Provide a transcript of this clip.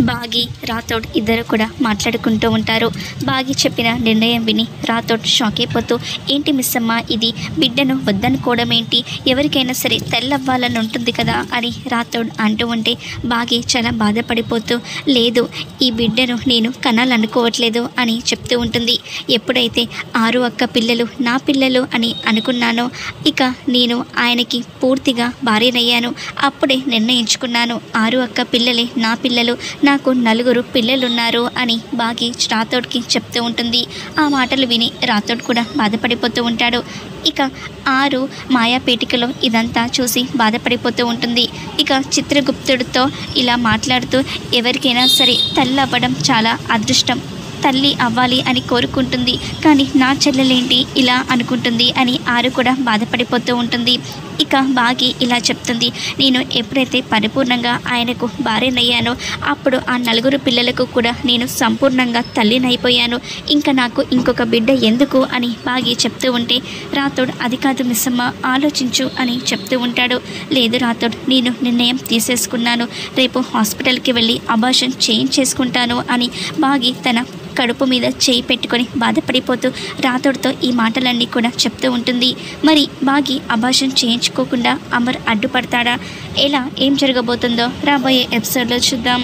బాగి రాథోడ్ ఇద్దరు కూడా మాట్లాడుకుంటూ ఉంటారు. బాగి చెప్పిన నిర్ణయం విని రాథోడ్ షాక్ అయిపోతూ, ఏంటి మిస్సమ్మ ఇది, బిడ్డను వద్దనుకోవడం ఏంటి, ఎవరికైనా సరే తెల్లవ్వాలని ఉంటుంది కదా అని రాథోడ్ అంటూ ఉంటే బాగి చాలా బాధపడిపోతూ, లేదు ఈ బిడ్డను నేను కనాలనుకోవట్లేదు అని చెప్తూ ఉంటుంది. ఎప్పుడైతే 6 అక్క పిల్లలు నా పిల్లలు అని అనుకున్నానో ఇక నేను ఆయనకి పూర్తిగా భార్యనయ్యాను. అప్పుడే నిర్ణయించుకున్నాను 6 అక్క పిల్లలే నా పిల్లలు, నాకు 4 పిల్లలున్నారు అని బాగి రాథోడ్కి చెప్తూ ఉంటుంది. ఆ మాటలు విని రాథోడ్ కూడా బాధపడిపోతూ ఉంటాడు. ఇక 6 మాయాపేటికలో ఇదంతా చూసి బాధపడిపోతూ ఉంటుంది. ఇక చిత్రగుప్తుడితో ఇలా మాట్లాడుతూ, ఎవరికైనా సరే తల్లి అవ్వడం చాలా అదృష్టం, తల్లి అవ్వాలి అని కోరుకుంటుంది, కానీ నా చెల్లెలేంటి ఇలా అనుకుంటుంది అని 6 కూడా బాధపడిపోతూ ఉంటుంది. ఇక బాగి ఇలా చెప్తుంది, నేను ఎప్పుడైతే పరిపూర్ణంగా ఆయనకు భార్యనయ్యానో అప్పుడు ఆ 4 పిల్లలకు కూడా నేను సంపూర్ణంగా తల్లినైపోయాను, ఇంకా నాకు ఇంకొక బిడ్డ ఎందుకు అని బాగి చెప్తూ ఉంటే రాథోడ్, అది కాదు మిస్సమ్మ ఆలోచించు అని చెప్తూ ఉంటాడు. లేదు రాథోడ్, నేను నిర్ణయం తీసేసుకున్నాను, రేపు హాస్పిటల్కి వెళ్ళి అబార్షన్ చేయించేసుకుంటాను అని బాగి తన కడుపు మీద చేయి పెట్టుకొని బాధపడిపోతూ రాథోడ్తో ఈ మాటలన్నీ కూడా చెప్తూ ఉంటుంది. మరి బాగి అబార్షన్ చేయించుకోకుండా అమర్ అడ్డుపడతాడా, ఎలా ఏం జరగబోతుందో రాబోయే ఎపిసోడ్లో చూద్దాం.